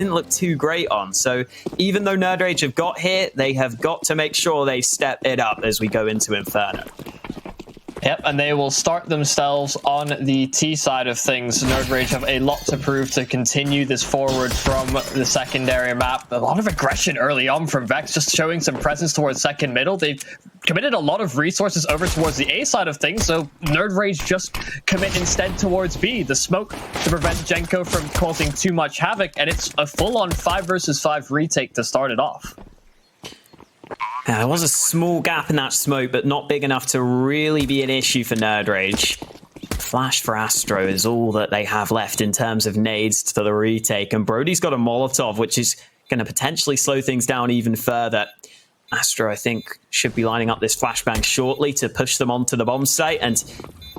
didn't look too great on. So even though nerdRage have got here, they have got to make sure they step it up as we go into Inferno. Yep, and they will start themselves on the T side of things. nerdRage have a lot to prove to continue this forward from the secondary map. A lot of aggression early on from Vex, just showing some presence towards second middle. They've committed a lot of resources over towards the A side of things, so nerdRage just commit instead towards B. The smoke to prevent Jenko from causing too much havoc, and it's a full-on 5 versus 5 retake to start it off. There was a small gap in that smoke, but not big enough to really be an issue for nerdRage. Flash for Astro is all that they have left in terms of nades to the retake, and Brody's got a Molotov, which is going to potentially slow things down even further. Astro, I think, should be lining up this flashbang shortly to push them onto the bomb site, and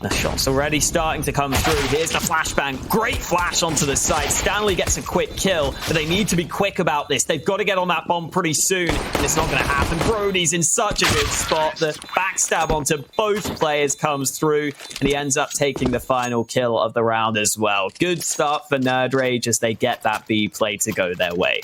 the shot's already starting to come through. Here's the flashbang. Great flash onto the site. Stanley gets a quick kill, but they need to be quick about this. They've got to get on that bomb pretty soon, and it's not going to happen. Brody's in such a good spot. The backstab onto both players comes through, and he ends up taking the final kill of the round as well. Good start for nerdRage as they get that B play to go their way.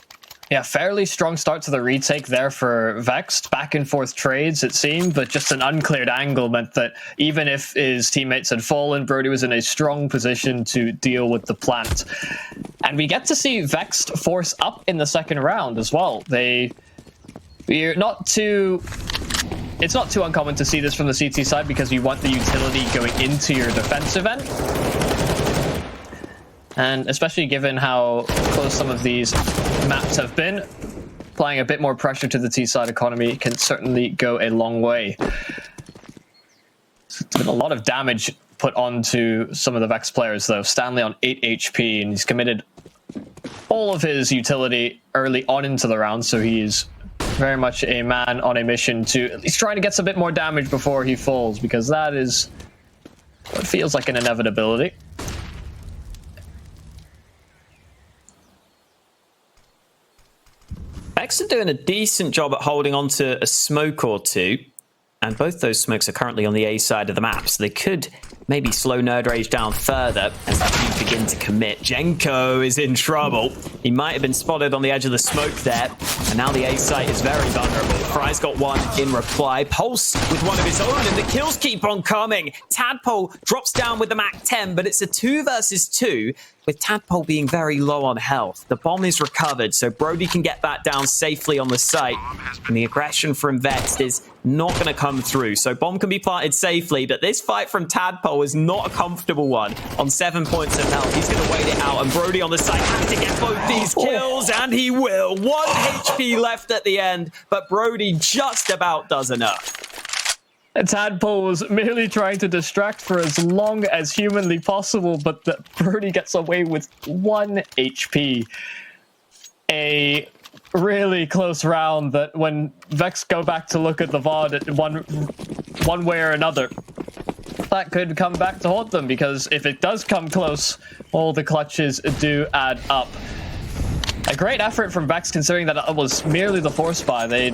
Yeah, fairly strong start to the retake there for Vexed. Back and forth trades, it seemed, but just an uncleared angle meant that even if his teammates had fallen, Brody was in a strong position to deal with the plant. And we get to see Vexed force up in the second round as well. It's not too uncommon to see this from the CT side because you want the utility going into your defensive end. And especially given how close some of these maps have been, applying a bit more pressure to the T-side economy can certainly go a long way. There's been a lot of damage put onto some of the Vex players, though. Stanley on 8 HP, and he's committed all of his utility early on into the round, so he's very much a man on a mission to at least trying to get some bit more damage before he falls, because that is what feels like an inevitability. Vex are doing a decent job at holding on to a smoke or two, and both those smokes are currently on the A side of the map, so they could maybe slow nerdRage down further as they begin to commit. Jenko is in trouble. He might have been spotted on the edge of the smoke there, and now the A site is very vulnerable. Fry's got one in reply. Pulse with one of his own, and the kills keep on coming. Tadpole drops down with the MAC-10, but it's a 2 versus 2, with Tadpole being very low on health. The bomb is recovered, so Brody can get that down safely on the site, and the aggression from Vexed is not going to come through. So bomb can be planted safely, but this fight from Tadpole is not a comfortable one. On 7 points of health, he's going to wait it out, and Brody on the site has to get both these kills, and he will. 1 HP left at the end, but Brody just about does enough. Tadpole was merely trying to distract for as long as humanly possible, but Brody gets away with 1 HP. A really close round that when Vex go back to look at the VOD one way or another, that could come back to haunt them, because if it does come close, all the clutches do add up. A great effort from Vex, considering that it was merely the force buy. They,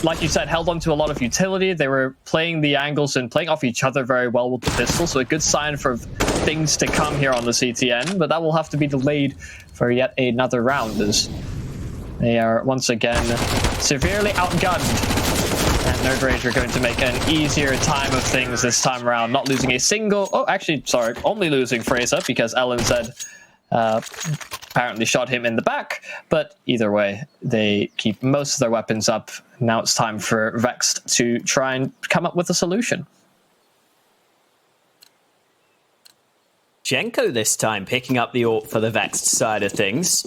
like you said, held on to a lot of utility. They were playing the angles and playing off each other very well with the pistol, so a good sign for things to come here on the CTN, but that will have to be delayed for yet another round, as they are once again severely outgunned. And nerdRage are going to make an easier time of things this time around, not losing a single... Oh, actually, sorry, only losing Fraser, because Ellen said... apparently shot him in the back, but either way, they keep most of their weapons up. Now it's time for Vexed to try and come up with a solution. Jenko this time picking up the AWP for the Vexed side of things.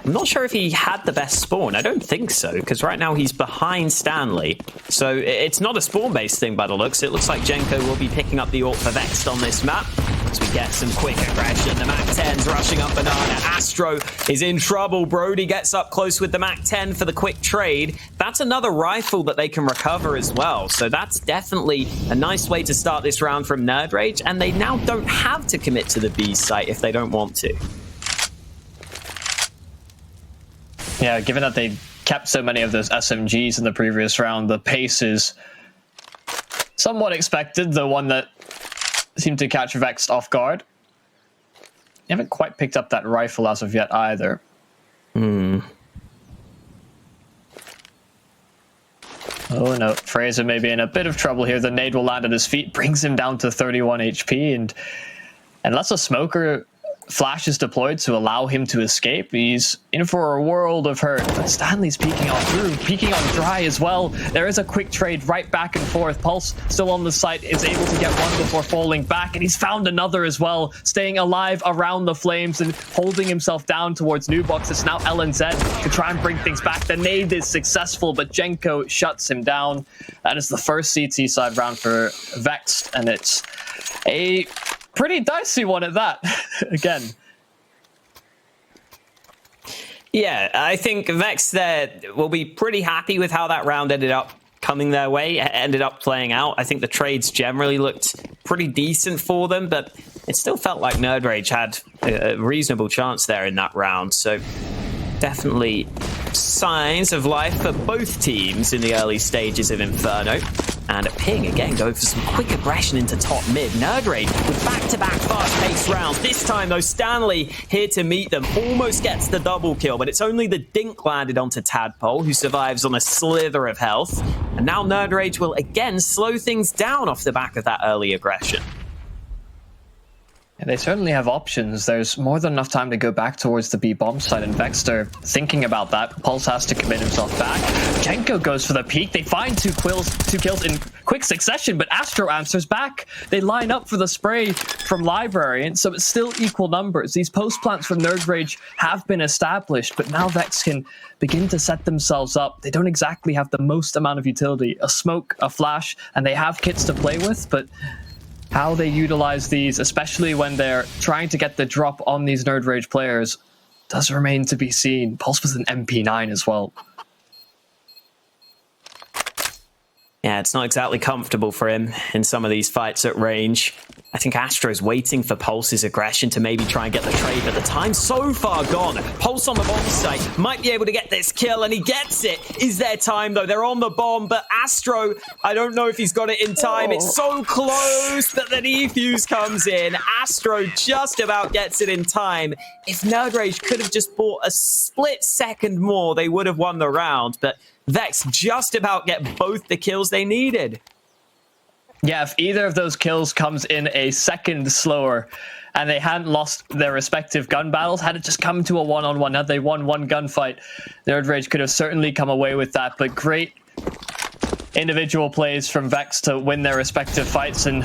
I'm not sure if he had the best spawn. I don't think so, because right now he's behind Stanley. So it's not a spawn-based thing by the looks. It looks like Jenko will be picking up the AWP for Vexed on this map. As we get some quick aggression, the MAC-10's rushing up Banana. Astro is in trouble. Brody gets up close with the MAC-10 for the quick trade. That's another rifle that they can recover as well. So that's definitely a nice way to start this round from nerdRage, and they now don't have to commit to the B site if they don't want to. Yeah, given that they kept so many of those SMGs in the previous round, the pace is somewhat expected, the one that seemed to catch Vexed off guard. They haven't quite picked up that rifle as of yet either. Oh no, Fraser may be in a bit of trouble here. The nade will land at his feet, brings him down to 31 HP, and unless a smoker flash is deployed to allow him to escape, he's in for a world of hurt. But Stanley's peeking on through, peeking on dry as well. There is a quick trade right back and forth. Pulse still on the site, is able to get one before falling back, and he's found another as well, staying alive around the flames and holding himself down towards Nubox. It's now LNZ to try and bring things back. The nade is successful, but Jenko shuts him down. That is the first CT side round for Vexed, and it's a pretty dicey one at that. Again. Yeah, I think Vex there will be pretty happy with how that round ended up coming their way, ended up playing out. I think the trades generally looked pretty decent for them, but it still felt like nerdRage had a reasonable chance there in that round. So definitely signs of life for both teams in the early stages of Inferno. And Ping again going for some quick aggression into top mid. nerdRage with back-to-back fast-paced rounds. This time though, Stanley here to meet them. Almost gets the double kill, but it's only the dink landed onto Tadpole, who survives on a slither of health. And now nerdRage will again slow things down off the back of that early aggression. They certainly have options. There's more than enough time to go back towards the B bomb site, and Vexter thinking about that. Pulse has to commit himself back. Jenko goes for the peak. They find two kills in quick succession, but Astro answers back. They line up for the spray from Library, and so it's still equal numbers. These post plants from nerdRage have been established, but now Vex can begin to set themselves up. They don't exactly have the most amount of utility. A smoke, a flash, and they have kits to play with, but how they utilize these, especially when they're trying to get the drop on these nerdRage players, does remain to be seen. Pulse with an MP9 as well. Yeah, it's not exactly comfortable for him in some of these fights at range. I think Astro's waiting for Pulse's aggression to maybe try and get the trade, but the time's so far gone. Pulse on the bomb site might be able to get this kill, and he gets it. Is there time, though? They're on the bomb, but Astro, I don't know if he's got it in time. It's so close that the defuse comes in. Astro just about gets it in time. If nerdRage could have just bought a split second more, they would have won the round, but Vex just about get both the kills they needed. Yeah, if either of those kills comes in a second slower and they hadn't lost their respective gun battles, had it just come to a one-on-one, had they won one gunfight, nerdRage could have certainly come away with that. But great individual plays from Vex to win their respective fights and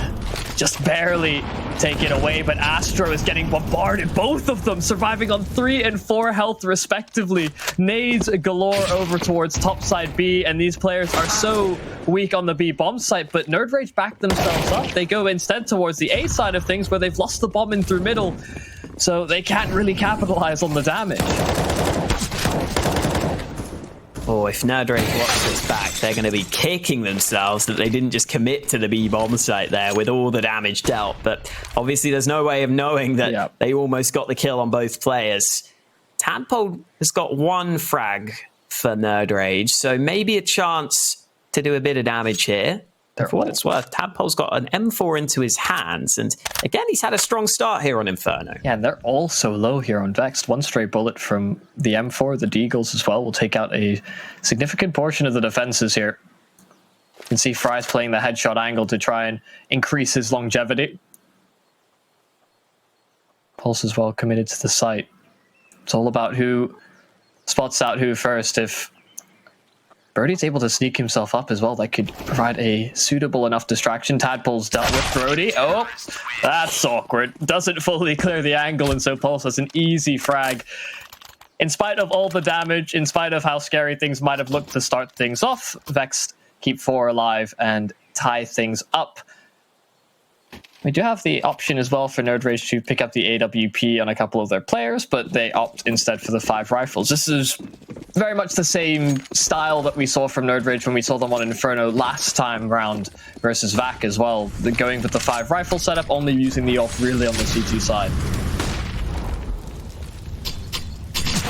just barely take it away. But Astro is getting bombarded, both of them surviving on 3 and 4 health respectively. Nades galore over towards topside B, and these players are so weak on the B bomb site, but nerdRage back themselves up. They go instead towards the A side of things, where they've lost the bomb in through middle, so they can't really capitalize on the damage. Oh, if nerdRage watch this back, they're going to be kicking themselves that they didn't just commit to the B bomb site there with all the damage dealt. But obviously there's no way of knowing that they almost got the kill on both players. Tadpole has got one frag for nerdRage, so maybe a chance to do a bit of damage here. For what it's worth, Tadpole's got an M4 into his hands, and again, he's had a strong start here on Inferno. Yeah, and they're all so low here on Vexed. One stray bullet from the M4, the Deagles as well, will take out a significant portion of the defenses here. You can see Fry's playing the headshot angle to try and increase his longevity. Pulse as well committed to the site. It's all about who spots out who first. If Brody's able to sneak himself up as well, that could provide a suitable enough distraction. Tadpole's dealt with Brody. Oh, that's awkward. Doesn't fully clear the angle, and so Pulse has an easy frag. In spite of all the damage, in spite of how scary things might have looked to start things off, Vex keep 4 alive and tie things up. We do have the option as well for nerdRage to pick up the AWP on a couple of their players, but they opt instead for the 5 rifles. This is very much the same style that we saw from nerdRage when we saw them on Inferno last time round versus VAC as well. They're going with the 5 rifle setup, only using the off really on the CT side.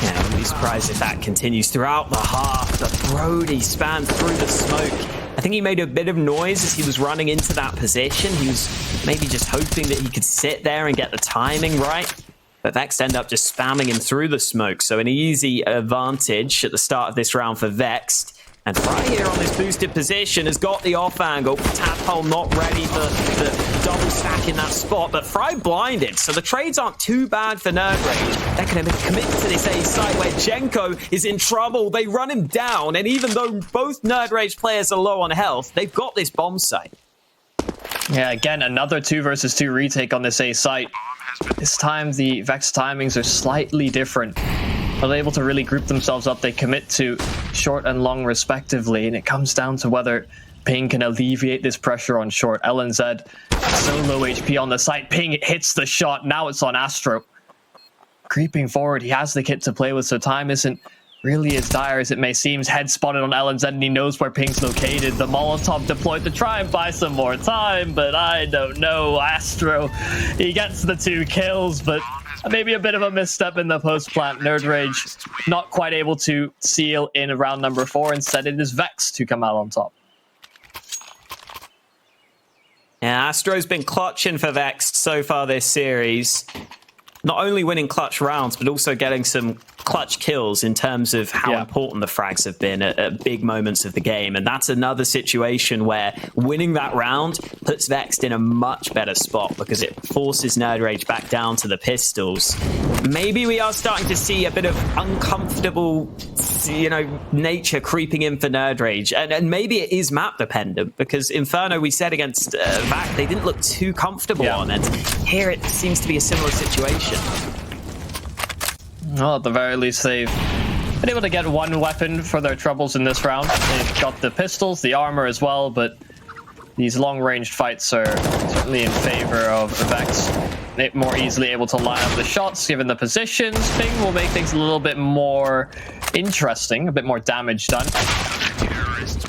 Yeah, I wouldn't be surprised if that continues throughout the half, but Brody spans through the smoke. I think he made a bit of noise as he was running into that position. He was maybe just hoping that he could sit there and get the timing right. But Vexed end up just spamming him through the smoke. So an easy advantage at the start of this round for Vexed. And Fry here on this boosted position has got the off angle. Tadpole not ready for the double stack in that spot, but Fry blinded. So the trades aren't too bad for nerdRage. They're going to commit to this A site where Jenko is in trouble. They run him down, and even though both nerdRage players are low on health, they've got this bomb site. Yeah, again, another 2 versus 2 retake on this A site. This time the Vex timings are slightly different. Are they able to really group themselves up? They commit to short and long respectively, and it comes down to whether Ping can alleviate this pressure on short. LNZ so low HP on the site. Ping hits the shot. Now it's on Astro. Creeping forward, he has the kit to play with, so time isn't really as dire as it may seem. Head spotted on LNZ, and he knows where Ping's located. The Molotov deployed to try and buy some more time, but I don't know. Astro, he gets the 2 kills, but maybe a bit of a misstep in the post-plant. nerdRage not quite able to seal in round number 4. Instead, it is Vex to come out on top. Yeah, Astro's been clutching for Vexed so far this series. Not only winning clutch rounds, but also getting some clutch kills in terms of how important the frags have been at big moments of the game. And that's another situation where winning that round puts Vexed in a much better spot because it forces nerdRage back down to the pistols. Maybe we are starting to see a bit of uncomfortable, nature creeping in for nerdRage. And maybe it is map dependent because Inferno, we said against VAC, they didn't look too comfortable on it. Here it seems to be a similar situation. Well, at the very least, they've been able to get one weapon for their troubles in this round. They've got the pistols, the armor as well, but these long-ranged fights are certainly in favor of Vex. They're more easily able to line up the shots, given the positions. Ping will make things a little bit more interesting, a bit more damage done.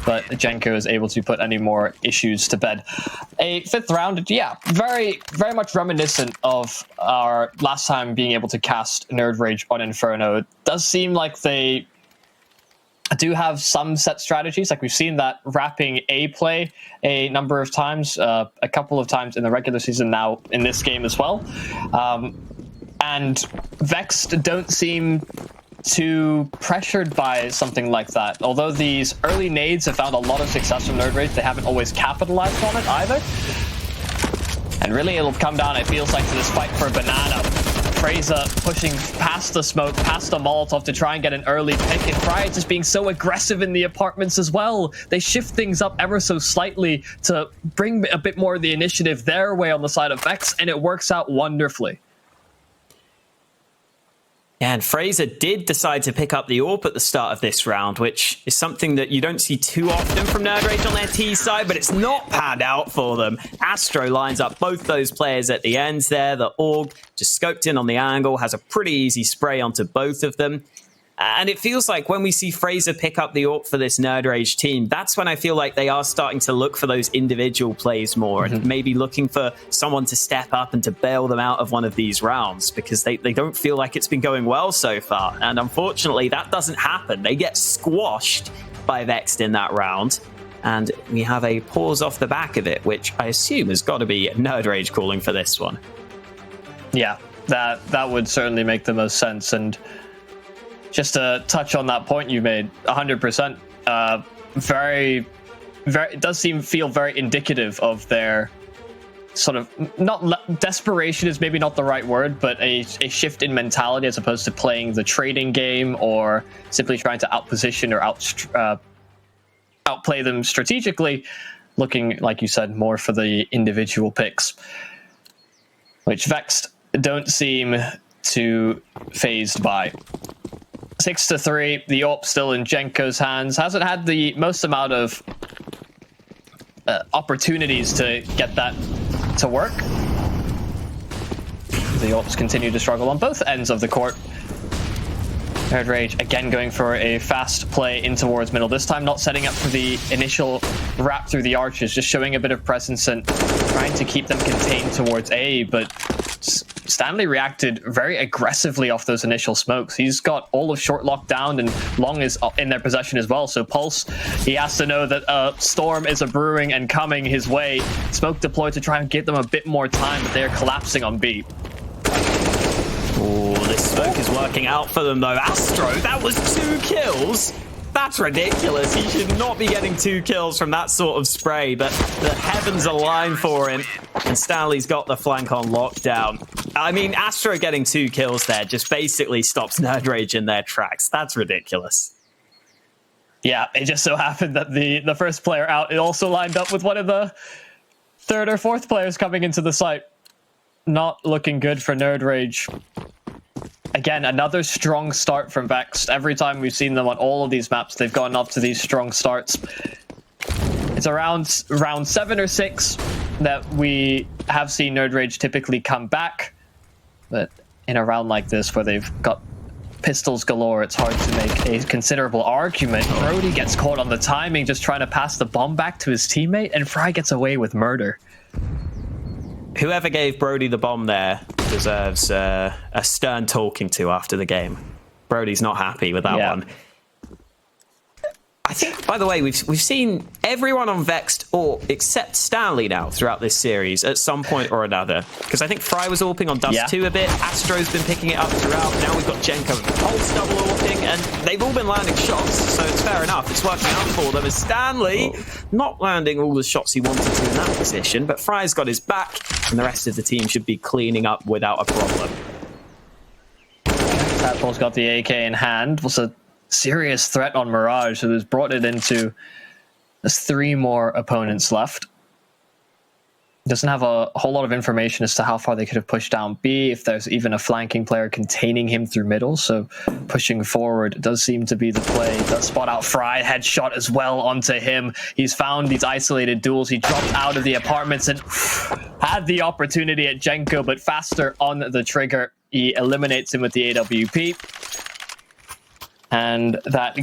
But Jenko is able to put any more issues to bed. A 5th round, very, very much reminiscent of our last time being able to cast nerdRage on Inferno. It does seem like they do have some set strategies. Like we've seen that wrapping A play a number of times, a couple of times in the regular season, now in this game as well. And Vexed don't seem too pressured by something like that. Although these early nades have found a lot of success from nerdRage, they haven't always capitalized on it either. And really it'll come down, it feels like, to this fight for Banana. Fraser pushing past the smoke, past the Molotov to try and get an early pick, and Fry just being so aggressive in the apartments as well. They shift things up ever so slightly to bring a bit more of the initiative their way on the side of Vex, and it works out wonderfully. Yeah, and Fraser did decide to pick up the AWP at the start of this round, which is something that you don't see too often from nerdRage on their T side, but it's not panned out for them. Astro lines up both those players at the ends there. The AUG just scoped in on the angle, has a pretty easy spray onto both of them. And it feels like when we see Fraser pick up the AWP for this nerdRage team, that's when I feel like they are starting to look for those individual plays more and maybe looking for someone to step up and to bail them out of one of these rounds because they don't feel like it's been going well so far. And unfortunately, that doesn't happen. They get squashed by Vexed in that round. And we have a pause off the back of it, which I assume has got to be nerdRage calling for this one. Yeah, that would certainly make the most sense. And just to touch on that point you made, 100%, very, it does feel very indicative of their sort of, desperation is maybe not the right word, but a shift in mentality as opposed to playing the trading game or simply trying to outposition or outplay them strategically, looking, like you said, more for the individual picks, which Vexed don't seem too phased by. 6-3, the AWP still in Jenko's hands. Hasn't had the most amount of opportunities to get that to work. The AWPs continue to struggle on both ends of the court. nerdRage again going for a fast play in towards middle. This time not setting up for the initial wrap through the arches, just showing a bit of presence and trying to keep them contained towards A, but Stanley reacted very aggressively off those initial smokes. He's got all of short locked down and long is in their possession as well. So Pulse, he has to know that a storm is a brewing and coming his way. Smoke deployed to try and give them a bit more time, but they're collapsing on B. Oh, this smoke is working out for them, though. Astro, that was 2 kills. That's ridiculous. He should not be getting 2 kills from that sort of spray, but the heavens align for him, and Stanley's got the flank on lockdown. I mean, Astro getting 2 kills there just basically stops nerdRage in their tracks. That's ridiculous. Yeah, it just so happened that the first player out, it also lined up with one of the 3rd or 4th players coming into the site. Not looking good for nerdRage. Again, another strong start from Vexed. Every time we've seen them on all of these maps, they've gone up to these strong starts. It's around round 7 or 6 that we have seen nerdRage typically come back. But in a round like this, where they've got pistols galore, it's hard to make a considerable argument. Brody gets caught on the timing, just trying to pass the bomb back to his teammate, and Fry gets away with murder. Whoever gave Brody the bomb there deserves a stern talking to after the game. Brody's not happy with that one. I think, by the way, we've seen everyone on Vexed, or except Stanley now, throughout this series at some point or another. Because I think Fry was AWPing on Dust 2 a bit. Astro's been picking it up throughout. Now we've got Jenko and Pulse double AWPing, and they've all been landing shots, so it's fair enough. It's working out for them. As Stanley not landing all the shots he wanted to in that position, but Fry's got his back, and the rest of the team should be cleaning up without a problem. Tadpole's got the AK in hand. Was a serious threat on Mirage, so has brought it into. There's 3 more opponents left. Doesn't have a whole lot of information as to how far they could have pushed down B, if there's even a flanking player containing him through middle, so pushing forward does seem to be the play. Does spot out Fry, headshot as well onto him. He's found these isolated duels. He dropped out of the apartments and had the opportunity at Jenko, but faster on the trigger. He eliminates him with the AWP. And that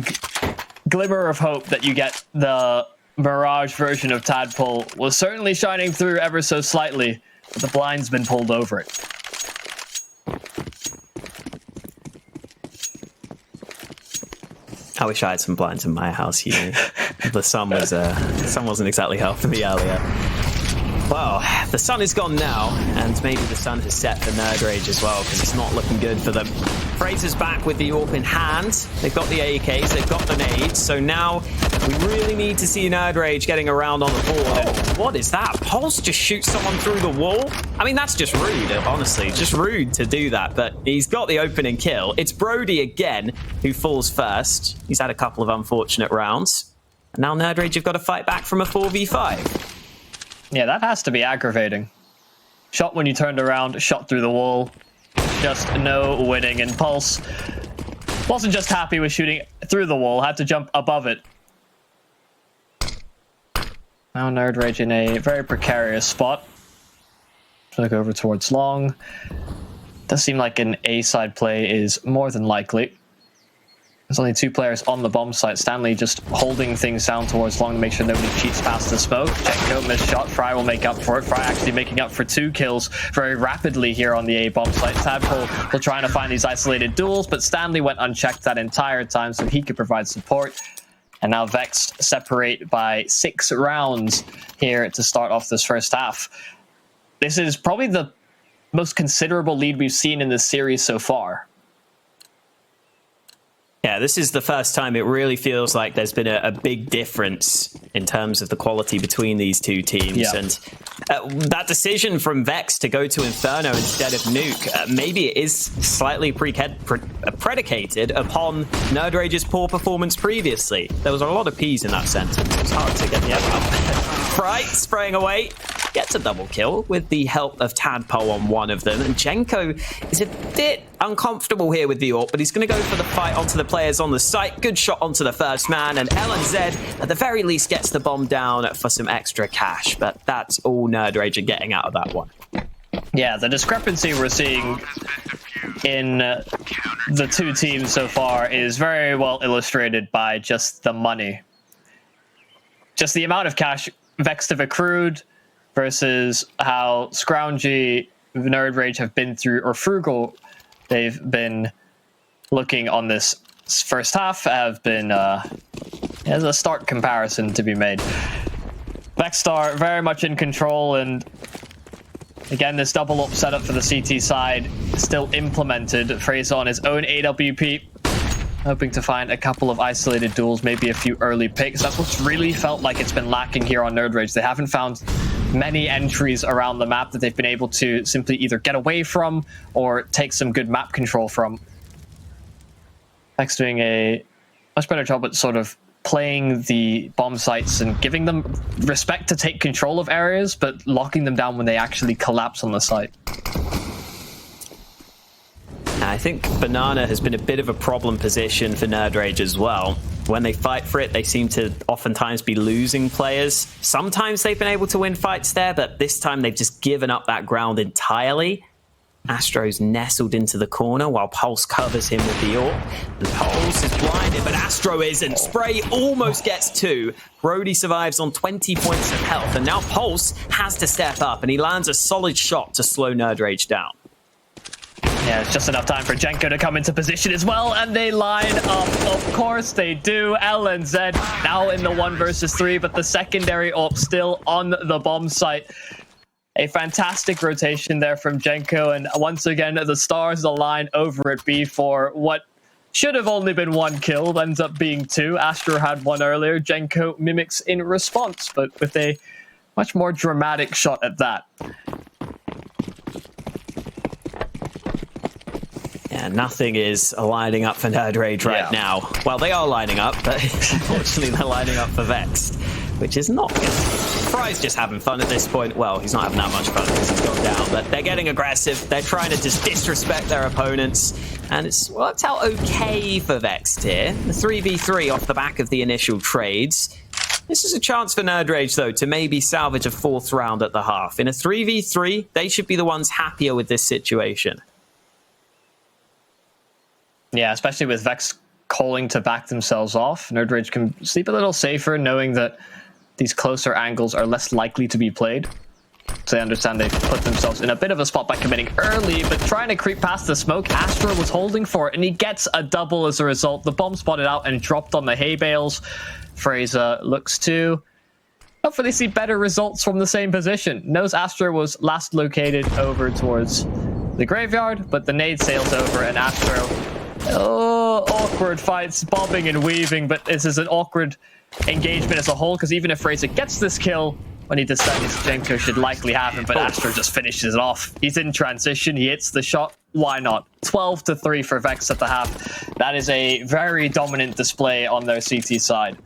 glimmer of hope that you get the Mirage version of Tadpole was certainly shining through ever so slightly, but the blind's been pulled over it. I wish I had some blinds in my house, you know. The sun wasn't exactly helping me earlier. Well, the sun is gone now, and maybe the sun has set for nerdRage as well, because it's not looking good for them. Fraser's back with the AWP in hand. They've got the AKs, they've got the nades, so now we really need to see nerdRage getting around on the board. And what is that? Pulse just shoots someone through the wall? I mean, that's just rude, honestly. Just rude to do that, but he's got the opening kill. It's Brody again who falls first. He's had a couple of unfortunate rounds. And now nerdRage have got to fight back from a 4v5. Yeah, that has to be aggravating. Shot when you turned around, shot through the wall. Just no winning. And Pulse wasn't just happy with shooting through the wall, had to jump above it. Now nerdRage in a very precarious spot. Look over towards long. Does seem like an A-side play is more than likely. There's only 2 players on the bomb site. Stanley just holding things down towards long to make sure nobody cheats past the smoke. Jenko missed shot. Fry will make up for it. Fry actually making up for 2 kills very rapidly here on the A bomb site. Tadpole will trying to find these isolated duels, but Stanley went unchecked that entire time so he could provide support. And now Vexed separate by 6 rounds here to start off this first half. This is probably the most considerable lead we've seen in this series so far. Yeah, this is the first time it really feels like there's been a big difference in terms of the quality between these 2 teams. Yeah. And that decision from Vex to go to Inferno instead of Nuke, maybe it is slightly predicated upon nerdRage's poor performance previously. There was a lot of P's in that sentence. It's hard to get the out. Fright spraying away. Gets a double kill with the help of Tadpole on one of them. And Jenko is a bit uncomfortable here with the AWP, but he's going to go for the fight onto the players on the site. Good shot onto the first man, and LNZ at the very least gets the bomb down for some extra cash. But that's all nerdRage are getting out of that one. Yeah, the discrepancy we're seeing in the 2 teams so far is very well illustrated by just the money. Just the amount of cash Vexed have accrued versus how scroungy nerdRage have been through, or frugal they've been looking on this first half, have been there's a stark comparison to be made. Vexed are very much in control, and Again, this double up setup for the CT side still implemented. Fraser on his own AWP, hoping to find a couple of isolated duels, maybe a few early picks. That's what's really felt like it's been lacking here on nerdRage. They haven't found many entries around the map that they've been able to simply either get away from or take some good map control from. Vexed doing a much better job at sort of playing the bomb sites and giving them respect to take control of areas, but locking them down when they actually collapse on the site. I think Banana has been a bit of a problem position for nerdRage as well. When they fight for it, they seem to oftentimes be losing players. Sometimes they've been able to win fights there, but this time they've just given up that ground entirely. Astro's nestled into the corner while Pulse covers him with the AWP. The Pulse is blinded, but Astro isn't. Spray almost gets 2. Brody survives on 20 points of health, and now Pulse has to step up, and he lands a solid shot to slow nerdRage down. Yeah, it's just enough time for Jenko to come into position as well, and they line up. Of course they do. LNZ now in the 1 versus 3, but the secondary AWP still on the bomb site. A fantastic rotation there from Jenko, and once again, the stars align over at B for what should have only been 1 kill, ends up being 2. Astro had 1 earlier. Jenko mimics in response, but with a much more dramatic shot at that. Yeah, nothing is lining up for nerdRage right now. Well, they are lining up, but unfortunately they're lining up for Vexed, which is not good. Fry's just having fun at this point. Well, he's not having that much fun because he's gone down, but they're getting aggressive. They're trying to just disrespect their opponents, and it's worked out okay for Vexed here. The 3v3 off the back of the initial trades. This is a chance for nerdRage, though, to maybe salvage a 4th round at the half. In a 3v3, they should be the ones happier with this situation. Yeah, especially with Vex calling to back themselves off. nerdRage can sleep a little safer knowing that these closer angles are less likely to be played. So they understand they've put themselves in a bit of a spot by committing early, but trying to creep past the smoke. Astro was holding for it, and he gets a double as a result. The bomb spotted out and dropped on the hay bales. Fraser looks to hopefully see better results from the same position. Knows Astro was last located over towards the graveyard, but the nade sails over, and Astro... Oh, awkward fights, bobbing and weaving, but this is an awkward engagement as a whole, because even if Fraser gets this kill, when he decides Jenko should likely have him, but Astro just finishes it off. He's in transition, he hits the shot, why not? 12-3 for Vex at the half. That is a very dominant display on their CT side.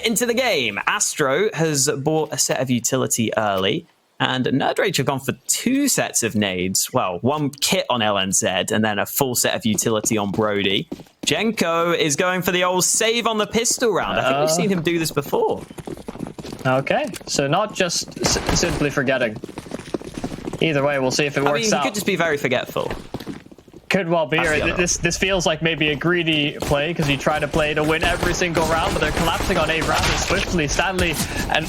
Into the game, Astro has bought a set of utility early, and nerdRage have gone for 2 sets of nades. Well, 1 kit on LNZ and then a full set of utility on Brody. Jenko is going for the old save on the pistol round. I think we've seen him do this before. Okay, so not just simply forgetting. Either way, we'll see if it works out. He could just be very forgetful. Could well be. This feels like maybe a greedy play, because you try to play to win every single round, but they're collapsing on A rather swiftly. Stanley and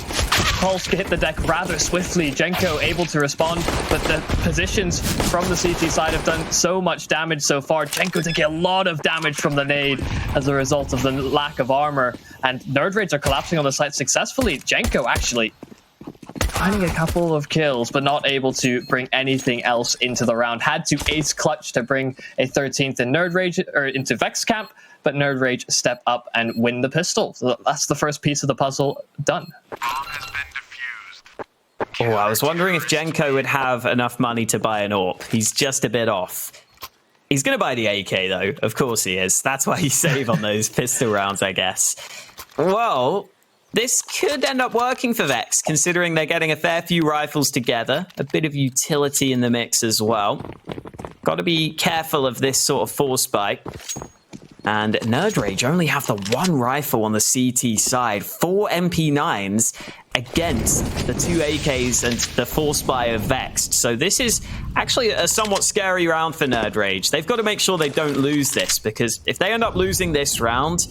Pulse hit the deck rather swiftly. Jenko able to respond, but the positions from the CT side have done so much damage so far. Jenko taking a lot of damage from the nade as a result of the lack of armor, and nerdRage are collapsing on the site successfully. Jenko actually finding a couple of kills, but not able to bring anything else into the round. Had to ace clutch to bring a 13th in nerdRage, or into Vex camp, but nerdRage step up and win the pistol. So that's the first piece of the puzzle done. Oh, I was wondering if Jenko would have enough money to buy an AWP. He's just a bit off. He's going to buy the AK, though. Of course he is. That's why he saved on those pistol rounds, I guess. Well, this could end up working for Vex, considering they're getting a fair few rifles together, a bit of utility in the mix as well. Got to be careful of this sort of force buy. And nerdRage only have the 1 rifle on the CT side, 4 MP9s against the 2 AKs and the force buy of Vexed. So this is actually a somewhat scary round for nerdRage. They've got to make sure they don't lose this, because if they end up losing this round,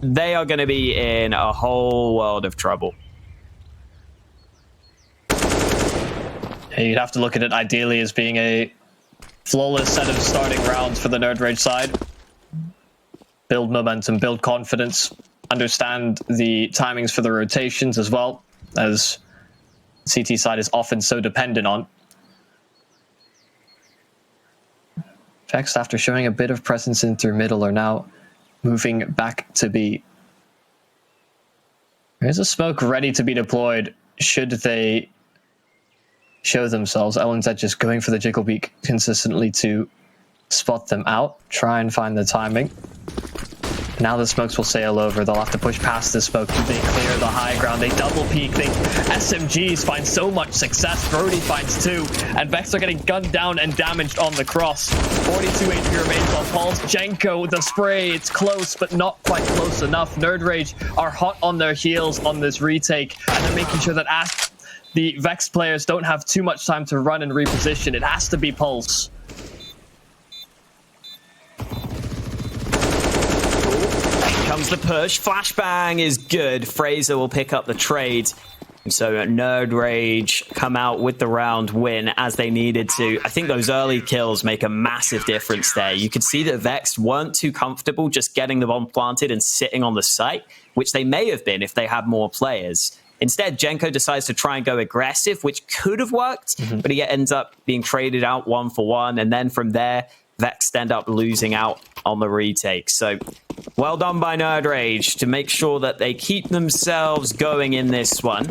they are going to be in a whole world of trouble. You'd have to look at it ideally as being a flawless set of starting rounds for the nerdRage side. Build momentum, build confidence, understand the timings for the rotations as well, as CT side is often so dependent on. Vexed, after showing a bit of presence in through middle, are now moving back to B. There's a smoke ready to be deployed should they show themselves. LNZ just going for the jiggle beak consistently to spot them out, try and find the timing. Now the smokes will sail over. They'll have to push past the smoke. They clear the high ground. They double peek. SMGs find so much success. Brody finds 2. And Vex are getting gunned down and damaged on the cross. 42 HP remains on Pulse. Jenko, the spray. It's close, but not quite close enough. nerdRage are hot on their heels on this retake. And they're making sure that the Vex players don't have too much time to run and reposition. It has to be Pulse. Comes the push. Flashbang is good. Fraser will pick up the trade. And so nerdRage come out with the round win as they needed to. I think those early kills make a massive difference there. You could see that Vexed weren't too comfortable just getting the bomb planted and sitting on the site, which they may have been if they had more players. Instead, Jenko decides to try and go aggressive, which could have worked, but he ends up being traded out 1-for-1. And then from there, Vexed end up losing out on the retake. So well done by nerdRage to make sure that they keep themselves going in this one.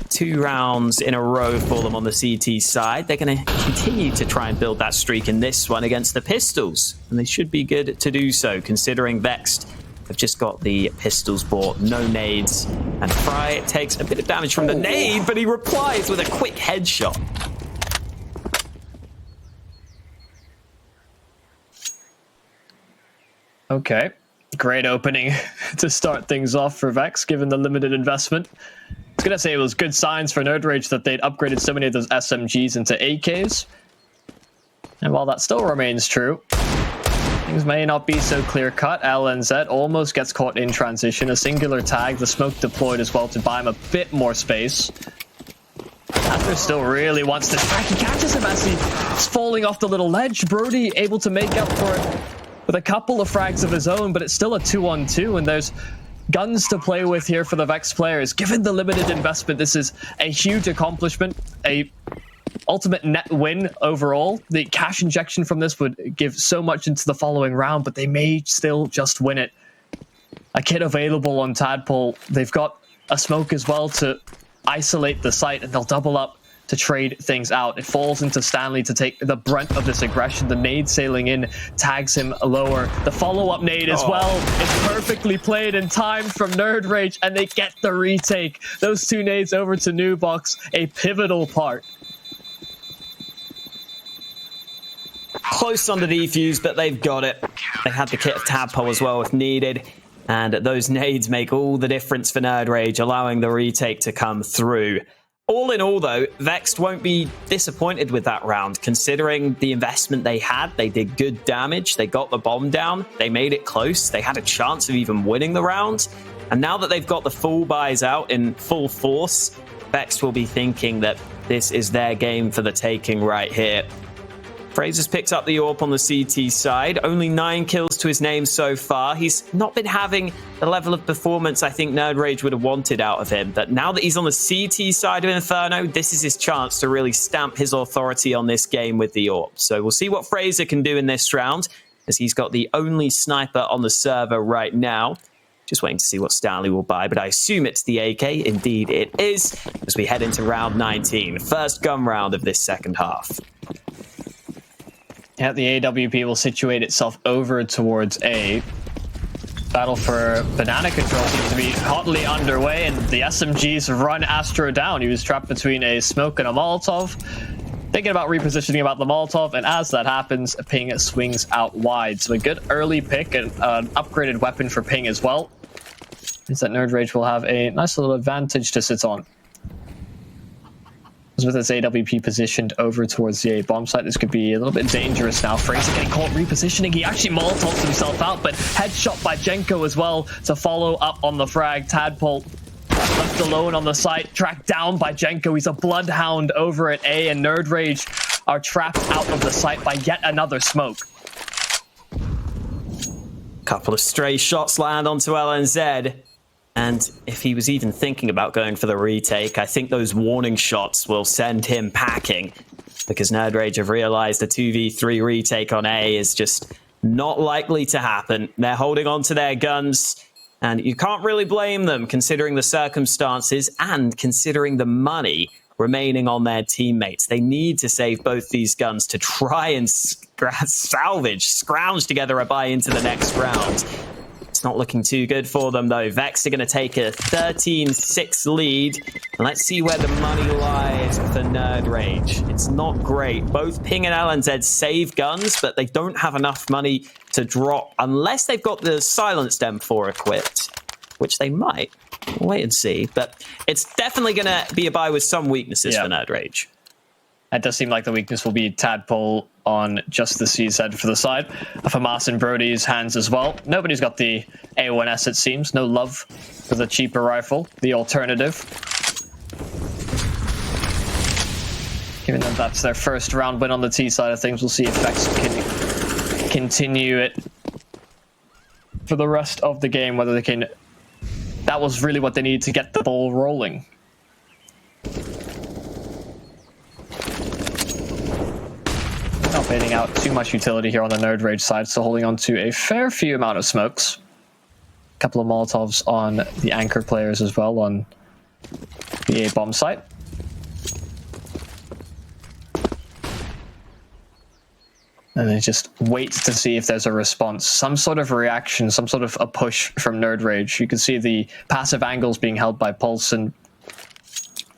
2 rounds in a row for them on the CT side. They're going to continue to try and build that streak in this one against the Pistols. And they should be good to do so, considering Vexed have just got the Pistols bought. No nades. And Fry takes a bit of damage from the nade, but he replies with a quick headshot. Okay, great opening to start things off for Vex, given the limited investment. I was going to say it was good signs for nerdRage that they'd upgraded so many of those SMGs into AKs. And while that still remains true, things may not be so clear-cut. LNZ almost gets caught in transition. A singular tag, the smoke deployed as well to buy him a bit more space. After still really wants to strike. He catches him as he's falling off the little ledge. Brody able to make up for it with a couple of frags of his own, but it's still a 2-on-2, and there's guns to play with here for the Vex players. Given the limited investment, this is a huge accomplishment, a ultimate net win overall. The cash injection from this would give so much into the following round, but they may still just win it. A kit available on Tadpole. They've got a smoke as well to isolate the site, and they'll double up to trade things out. It falls into Stanley to take the brunt of this aggression. The nade sailing in tags him lower. The follow-up nade as well is perfectly played and timed from nerdRage, and they get the retake. Those 2 nades over to Nubox, a pivotal part. Close on the defuse, but they've got it. They had the kit of Tadpole as well if needed. And those nades make all the difference for nerdRage, allowing the retake to come through. All in all, though, Vexed won't be disappointed with that round, considering the investment they had. They did good damage. They got the bomb down. They made it close. They had a chance of even winning the round. And now that they've got the full buys out in full force, Vexed will be thinking that this is their game for the taking right here. Fraser's picked up the AWP on the CT side. Only 9 kills to his name so far. He's not been having the level of performance I think nerdRage would have wanted out of him. But now that he's on the CT side of Inferno, this is his chance to really stamp his authority on this game with the AWP. So we'll see what Fraser can do in this round, as he's got the only sniper on the server right now. Just waiting to see what Stanley will buy, but I assume it's the AK. Indeed it is, as we head into round 19. First gun round of this second half. Yeah, the AWP will situate itself over towards A. Battle for banana control seems to be hotly underway, and the SMGs run Astro down. He was trapped between a smoke and a Molotov. Thinking about repositioning about the Molotov, and as that happens, Ping swings out wide. So a good early pick and an upgraded weapon for Ping as well. Means that nerdRage will have a nice little advantage to sit on. With his AWP positioned over towards the A bomb site, this could be a little bit dangerous now. Fraser getting caught repositioning. He actually molotovs himself out, but headshot by Jenko as well to follow up on the frag. Tadpole left alone on the site, tracked down by Jenko. He's a bloodhound over at A, and nerdRage are trapped out of the site by yet another smoke. Couple of stray shots land onto LNZ. And if he was even thinking about going for the retake, I think those warning shots will send him packing, because nerdRage have realized a 2v3 retake on A is just not likely to happen. They're holding on to their guns, and you can't really blame them considering the circumstances and considering the money remaining on their teammates. They need to save both these guns to try and scrounge together a buy into the next round. It's not looking too good for them, though. Vexed are going to take a 13-6 lead. And let's see where the money lies for nerdRage. It's not great. Both Ping and LNZ save guns, but they don't have enough money to drop unless they've got the silenced M4 equipped, which they might. We'll wait and see. But it's definitely going to be a buy with some weaknesses for nerdRage. It does seem like the weakness will be Tadpole on just the CZ for the side. Famas in Brody's hands as well. Nobody's got the A1S, it seems. No love for the cheaper rifle, the alternative. Given that that's their first round win on the T side of things, we'll see if Vexed can continue it for the rest of the game, whether they can... That was really what they needed to get the ball rolling. Not baiting out too much utility here on the nerdRage side, so holding on to a fair few amount of smokes. A couple of Molotovs on the anchor players as well on the A bomb site. And they just wait to see if there's a response, some sort of reaction, some sort of a push from nerdRage. You can see the passive angles being held by Pulse and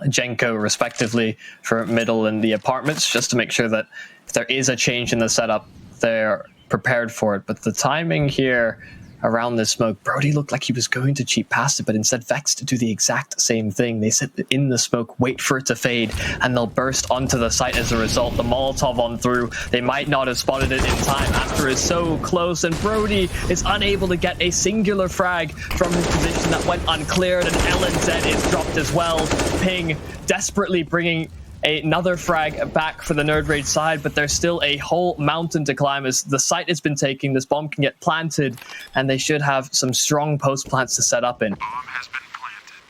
Jenko, respectively, for middle and the apartments, just to make sure that if there is a change in the setup, they're prepared for it. But the timing here around this smoke, Brody looked like he was going to cheat past it, but instead Vexed do the exact same thing. They sit in the smoke, wait for it to fade, and they'll burst onto the site as a result. The Molotov on through, they might not have spotted it in time. After is so close, and Brody is unable to get a singular frag from his position that went uncleared, and LNZ is dropped as well. Ping desperately bringing another frag back for the nerdRage side, but there's still a whole mountain to climb as the site has been taken. This bomb can get planted, and they should have some strong post plants to set up in. Bomb has been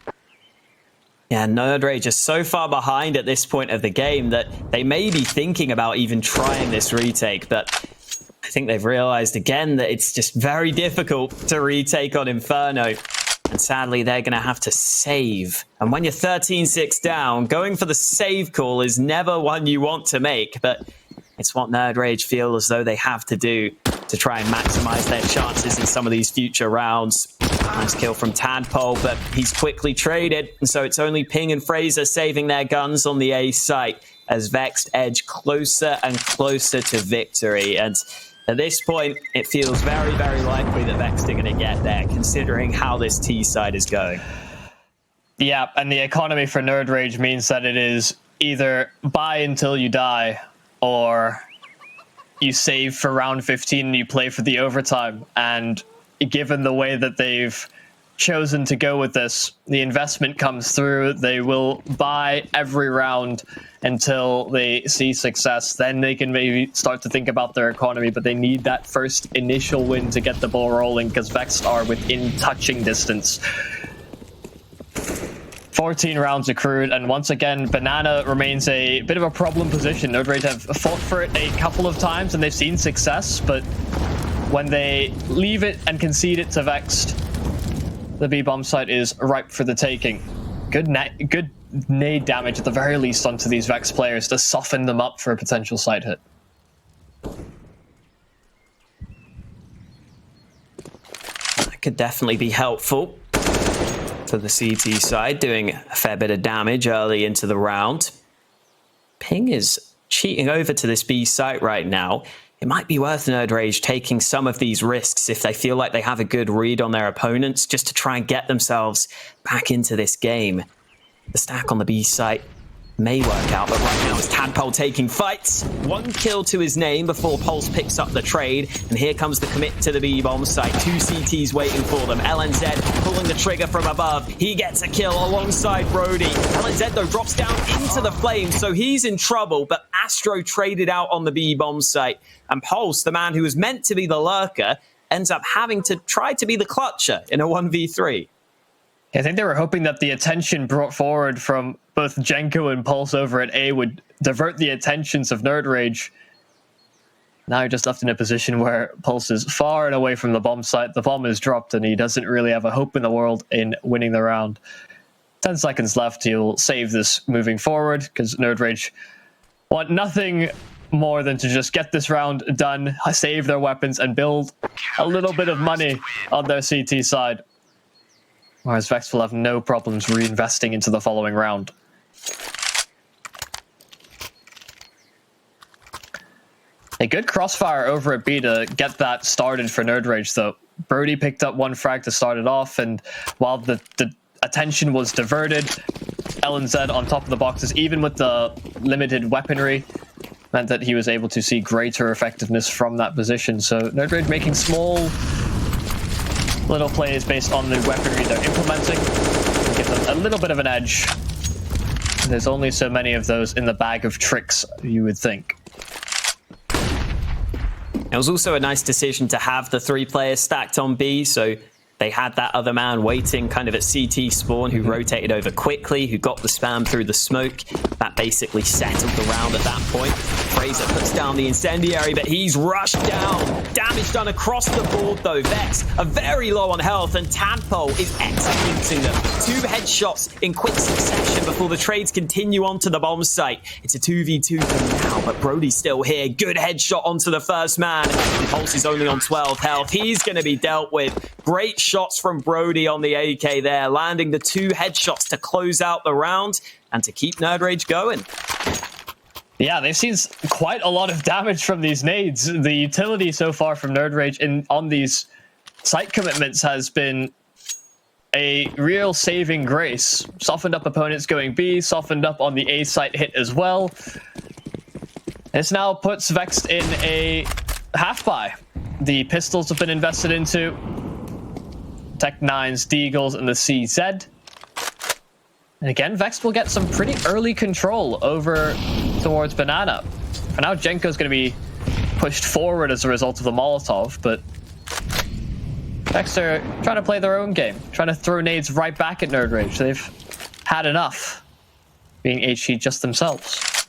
planted. Yeah, nerdRage is so far behind at this point of the game that they may be thinking about even trying this retake, but I think they've realized again that it's just very difficult to retake on Inferno. And sadly, they're going to have to save. And when you're 13-6 down, going for the save call is never one you want to make. But it's what nerdRage feel as though they have to do to try and maximize their chances in some of these future rounds. Nice kill from Tadpole, but he's quickly traded. And so it's only Ping and Fraser saving their guns on the A site as Vexed edge closer and closer to victory. And at this point, it feels very, very likely that Vexed are going to get there, considering how this T side is going. Yeah, and the economy for nerdRage means that it is either buy until you die, or you save for round 15 and you play for the overtime. And given the way that they've chosen to go with this, the investment comes through. They will buy every round until they see success. Then they can maybe start to think about their economy, but they need that first initial win to get the ball rolling, because Vexed are within touching distance. 14 rounds accrued, and once again, Banana remains a bit of a problem position. nerdRage have fought for it a couple of times, and they've seen success, but when they leave it and concede it to Vexed, the B-bomb site is ripe for the taking. Good nade damage at the very least onto these Vex players to soften them up for a potential site hit. That could definitely be helpful for the CT side, doing a fair bit of damage early into the round. Ping is cheating over to this B site right now. It might be worth nerdRage taking some of these risks if they feel like they have a good read on their opponents, just to try and get themselves back into this game. The stack on the B site may work out, but right now it's Tadpole taking fights. One kill to his name before Pulse picks up the trade, and here comes the commit to the B-bomb site. Two CTs waiting for them. LNZ pulling the trigger from above. He gets a kill alongside Brody. LNZ, though, drops down into the flames, so he's in trouble, but Astro traded out on the B-bomb site, and Pulse, the man who was meant to be the lurker, ends up having to try to be the clutcher in a 1v3. I think they were hoping that the attention brought forward from both Jenko and Pulse over at A would divert the attentions of nerdRage. Now you're just left in a position where Pulse is far and away from the bomb site. The bomb is dropped and he doesn't really have a hope in the world in winning the round. 10 seconds left. He'll save this moving forward because nerdRage want nothing more than to just get this round done, save their weapons, and build a little bit of money on their CT side. Whereas Vexed will have no problems reinvesting into the following round. A good crossfire over at B to get that started for nerdRage, though. Brody picked up one frag to start it off, and while the attention was diverted, LNZ on top of the boxes, even with the limited weaponry, meant that he was able to see greater effectiveness from that position. So nerdRage making small little plays based on the weaponry they're implementing to give them a little bit of an edge. There's only so many of those in the bag of tricks, you would think. It was also a nice decision to have the 3 players stacked on B, so they had that other man waiting kind of at CT spawn who rotated over quickly, who got the spam through the smoke. That basically settled the round at that point. Fraser puts down the incendiary, but he's rushed down. Damage done across the board though. Vex are very low on health, and Tadpole is executing them. 2 headshots in quick succession before the trades continue onto the bomb site. It's a 2v2 for now, but Brody's still here. Good headshot onto the first man. And Pulse is only on 12 health. He's going to be dealt with. Great shots from Brody on the AK there, landing the 2 headshots to close out the round and to keep nerdRage going. Yeah, they've seen quite a lot of damage from these nades. The utility so far from nerdRage on these site commitments has been a real saving grace. Softened up opponents going B, softened up on the A site hit as well. This now puts Vexed in a half buy. The pistols have been invested into. Tech 9's Deagles and the CZ. And again, Vexed will get some pretty early control over towards Banana. For now, Jenko's going to be pushed forward as a result of the Molotov, but Vexed are trying to play their own game, trying to throw nades right back at nerdRage. They've had enough being HE just themselves.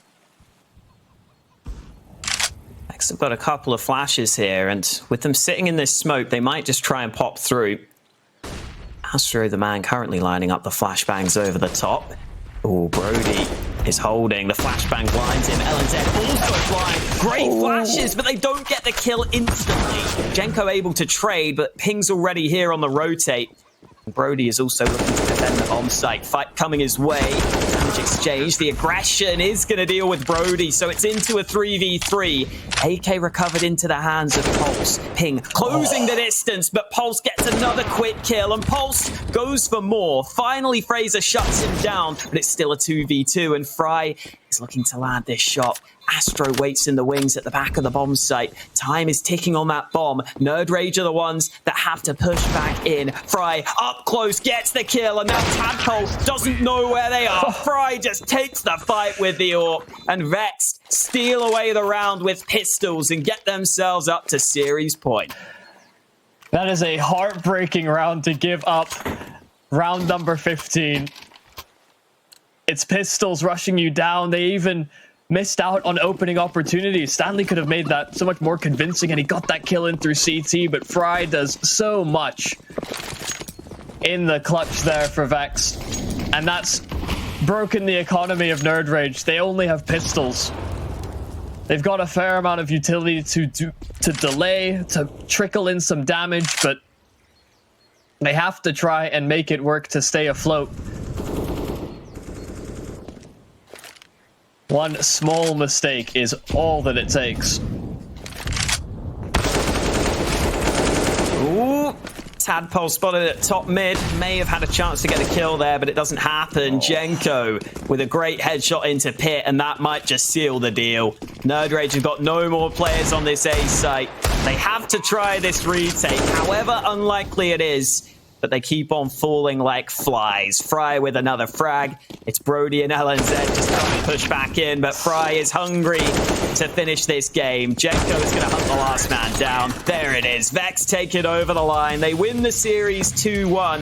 Vexed have got a couple of flashes here, and with them sitting in this smoke, they might just try and pop through. Astro, the man currently lining up the flashbangs over the top. Oh, Brody is holding. The flashbang blinds him. LNZ also blind. Great flashes, but they don't get the kill instantly. Jenko able to trade, but Ping's already here on the rotate. Brody is also looking to defend the bomb site. Fight coming his way. Damage exchange. The aggression is going to deal with Brody, so it's into a 3v3. AK recovered into the hands of Pulse. Ping closing the distance, but Pulse gets another quick kill, and Pulse goes for more. Finally, Fraser shuts him down, but it's still a 2v2, and Fry is looking to land this shot. Astro waits in the wings at the back of the bomb site. Time is ticking on that bomb. nerdRage are the ones that have to push back in. Fry up close, gets the kill, and now Tadpole doesn't know where they are. Fry just takes the fight with the AWP, and Vexed steal away the round with pistols and get themselves up to series point. That is a heartbreaking round to give up. Round number 15. It's pistols rushing you down. They even missed out on opening opportunities. Stanley could have made that so much more convincing, and he got that kill in through CT, but Fry does so much in the clutch there for Vex, and that's broken the economy of nerdRage. They only have pistols. They've got a fair amount of utility to delay, to trickle in some damage, but they have to try and make it work to stay afloat. One small mistake is all that it takes. Ooh, Tadpole spotted at top mid. May have had a chance to get a kill there, but it doesn't happen. Jenko with a great headshot into pit, and that might just seal the deal. nerdRage have got no more players on this A site. They have to try this retake, however unlikely it is. But they keep on falling like flies. Fry with another frag. It's Brody and LNZ just trying to push back in, but Fry is hungry to finish this game. Jenko is going to hunt the last man down. There it is. Vex take it over the line. They win the series 2-1.